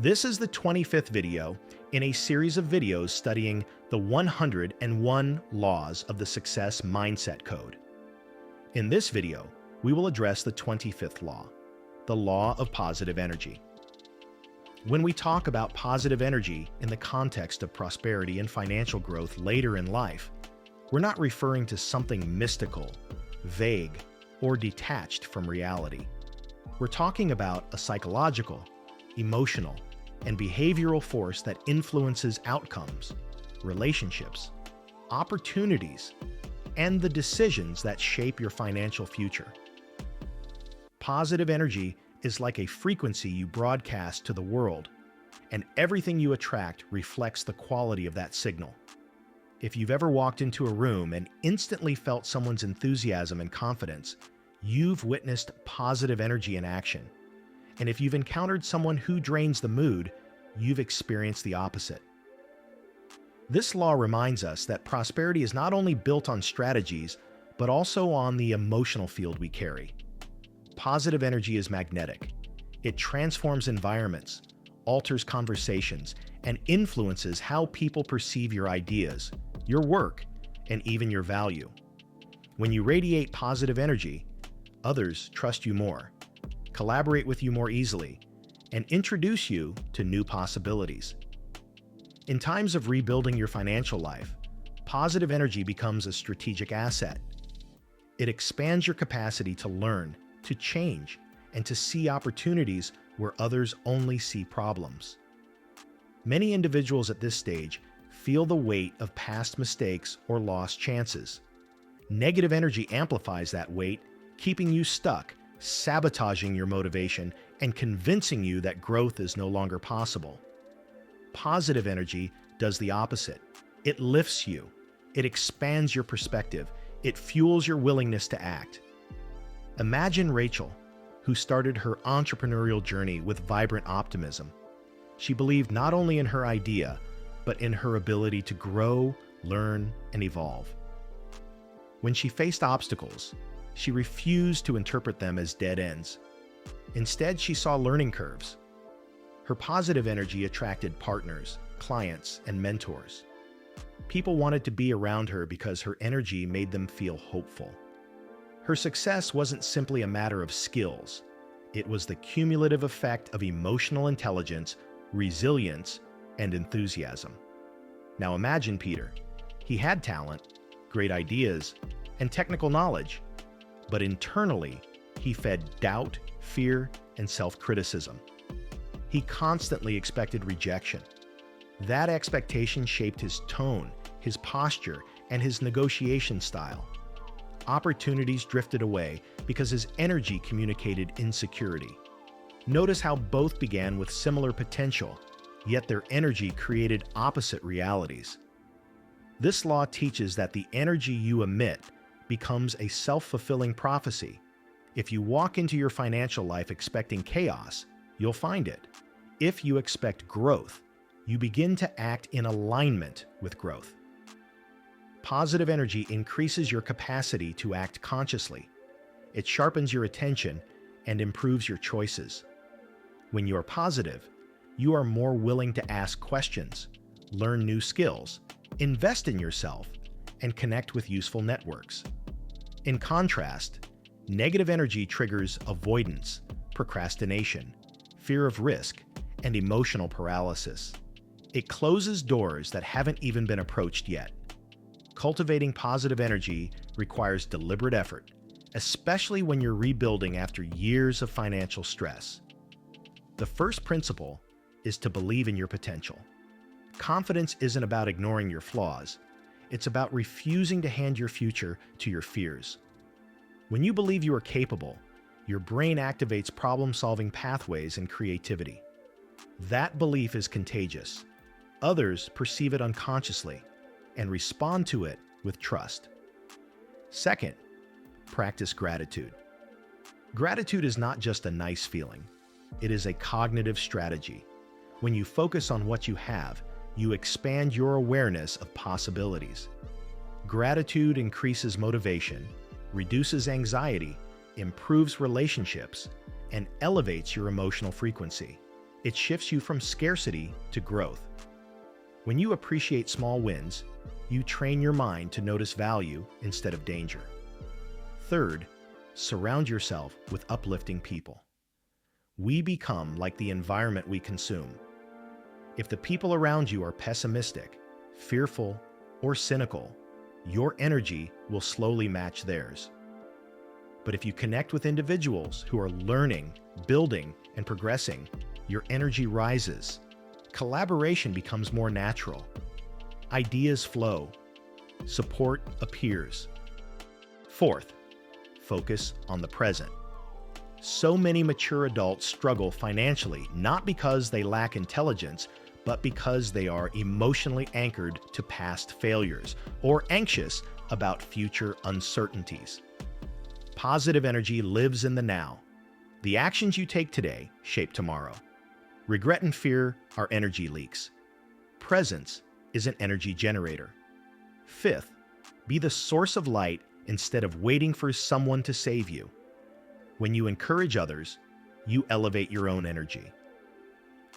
This is the 25th video in a series of videos studying the 101 Laws of the Success Mindset Code. In this video, we will address the 25th law, the law of positive energy. When we talk about positive energy in the context of prosperity and financial growth later in life, we're not referring to something mystical, vague, or detached from reality. We're talking about a psychological, emotional, and behavioral force that influences outcomes, relationships, opportunities, and the decisions that shape your financial future. Positive energy is like a frequency you broadcast to the world, and everything you attract reflects the quality of that signal. If you've ever walked into a room and instantly felt someone's enthusiasm and confidence, you've witnessed positive energy in action. And if you've encountered someone who drains the mood, you've experienced the opposite. This law reminds us that prosperity is not only built on strategies, but also on the emotional field we carry. Positive energy is magnetic. It transforms environments, alters conversations, and influences how people perceive your ideas, your work, and even your value. When you radiate positive energy, others trust you more, collaborate with you more easily, and introduce you to new possibilities. In times of rebuilding your financial life, positive energy becomes a strategic asset. It expands your capacity to learn, to change, and to see opportunities where others only see problems. Many individuals at this stage feel the weight of past mistakes or lost chances. Negative energy amplifies that weight, keeping you stuck, sabotaging your motivation, and convincing you that growth is no longer possible. Positive energy does the opposite. It lifts you. It expands your perspective. It fuels your willingness to act. Imagine Rachel, who started her entrepreneurial journey with vibrant optimism. She believed not only in her idea, but in her ability to grow, learn, and evolve. When she faced obstacles, she refused to interpret them as dead ends. Instead, she saw learning curves. Her positive energy attracted partners, clients, and mentors. People wanted to be around her because her energy made them feel hopeful. Her success wasn't simply a matter of skills. It was the cumulative effect of emotional intelligence, resilience, and enthusiasm. Now imagine Peter. He had talent, great ideas, and technical knowledge, but internally, he fed doubt, fear, and self-criticism. He constantly expected rejection. That expectation shaped his tone, his posture, and his negotiation style. Opportunities drifted away because his energy communicated insecurity. Notice how both began with similar potential, yet their energy created opposite realities. This law teaches that the energy you emit becomes a self-fulfilling prophecy. If you walk into your financial life expecting chaos, you'll find it. If you expect growth, you begin to act in alignment with growth. Positive energy increases your capacity to act consciously. It sharpens your attention and improves your choices. When you're positive, you are more willing to ask questions, learn new skills, invest in yourself, and connect with useful networks. In contrast, negative energy triggers avoidance, procrastination, fear of risk, and emotional paralysis. It closes doors that haven't even been approached yet. Cultivating positive energy requires deliberate effort, especially when you're rebuilding after years of financial stress. The first principle is to believe in your potential. Confidence isn't about ignoring your flaws. It's about refusing to hand your future to your fears. When you believe you are capable, your brain activates problem-solving pathways and creativity. That belief is contagious. Others perceive it unconsciously and respond to it with trust. Second, practice gratitude. Gratitude is not just a nice feeling. It is a cognitive strategy. When you focus on what you have, you expand your awareness of possibilities. Gratitude increases motivation, reduces anxiety, improves relationships, and elevates your emotional frequency. It shifts you from scarcity to growth. When you appreciate small wins, you train your mind to notice value instead of danger. Third, surround yourself with uplifting people. We become like the environment we consume. If the people around you are pessimistic, fearful, or cynical, your energy will slowly match theirs. But if you connect with individuals who are learning, building, and progressing, your energy rises. Collaboration becomes more natural. Ideas flow. Support appears. Fourth, focus on the present. So many mature adults struggle financially, not because they lack intelligence, but because they are emotionally anchored to past failures or anxious about future uncertainties. Positive energy lives in the now. The actions you take today shape tomorrow. Regret and fear are energy leaks. Presence is an energy generator. Fifth, be the source of light instead of waiting for someone to save you. When you encourage others, you elevate your own energy.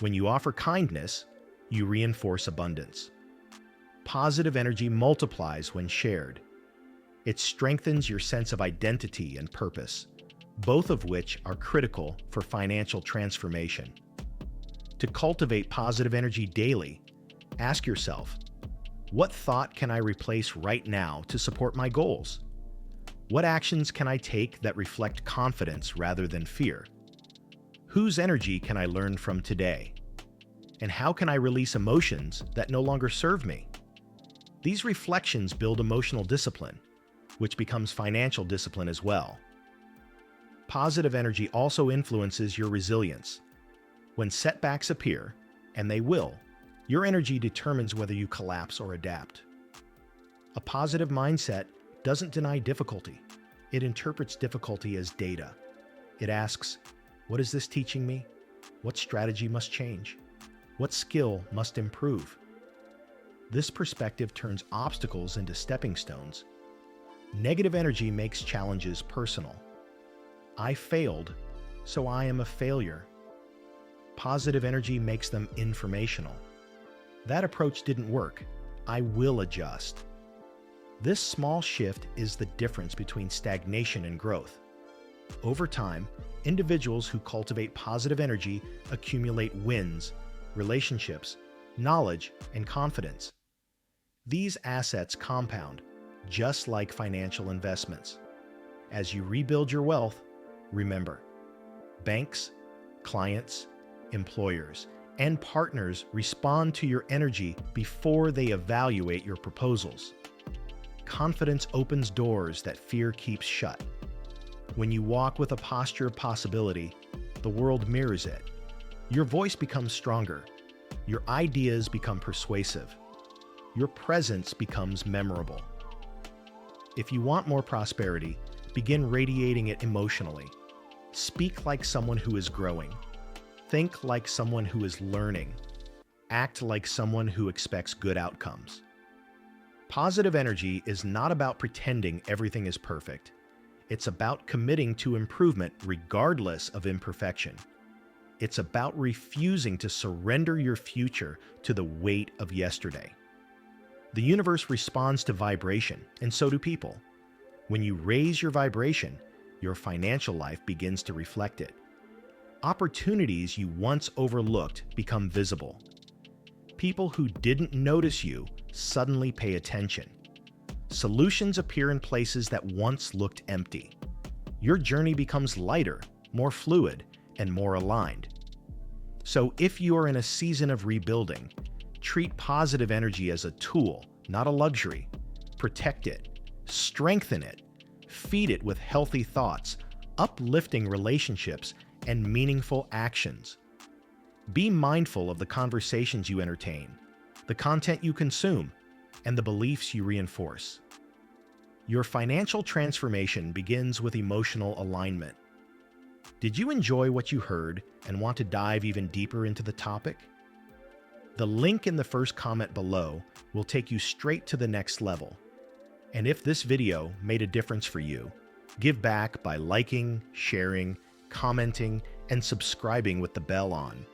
When you offer kindness, you reinforce abundance. Positive energy multiplies when shared. It strengthens your sense of identity and purpose, both of which are critical for financial transformation. To cultivate positive energy daily, ask yourself, what thought can I replace right now to support my goals? What actions can I take that reflect confidence rather than fear? Whose energy can I learn from today? And how can I release emotions that no longer serve me? These reflections build emotional discipline, which becomes financial discipline as well. Positive energy also influences your resilience. When setbacks appear, and they will, your energy determines whether you collapse or adapt. A positive mindset doesn't deny difficulty. It interprets difficulty as data. It asks, what is this teaching me? What strategy must change? What skill must improve? This perspective turns obstacles into stepping stones. Negative energy makes challenges personal. I failed, so I am a failure. Positive energy makes them informational. That approach didn't work. I will adjust. This small shift is the difference between stagnation and growth. Over time, individuals who cultivate positive energy accumulate wins, relationships, knowledge, and confidence. These assets compound, just like financial investments. As you rebuild your wealth, remember, banks, clients, employers, and partners respond to your energy before they evaluate your proposals. Confidence opens doors that fear keeps shut. When you walk with a posture of possibility, the world mirrors it. Your voice becomes stronger. Your ideas become persuasive. Your presence becomes memorable. If you want more prosperity, begin radiating it emotionally. Speak like someone who is growing. Think like someone who is learning. Act like someone who expects good outcomes. Positive energy is not about pretending everything is perfect. It's about committing to improvement regardless of imperfection. It's about refusing to surrender your future to the weight of yesterday. The universe responds to vibration, and so do people. When you raise your vibration, your financial life begins to reflect it. Opportunities you once overlooked become visible. People who didn't notice you suddenly pay attention. Solutions appear in places that once looked empty. Your journey becomes lighter, more fluid, and more aligned. So if you are in a season of rebuilding, treat positive energy as a tool, not a luxury. Protect it, strengthen it, feed it with healthy thoughts, uplifting relationships, and meaningful actions. Be mindful of the conversations you entertain, the content you consume, and the beliefs you reinforce. Your financial transformation begins with emotional alignment. Did you enjoy what you heard and want to dive even deeper into the topic? The link in the first comment below will take you straight to the next level. And if this video made a difference for you, give back by liking, sharing, commenting, and subscribing with the bell on.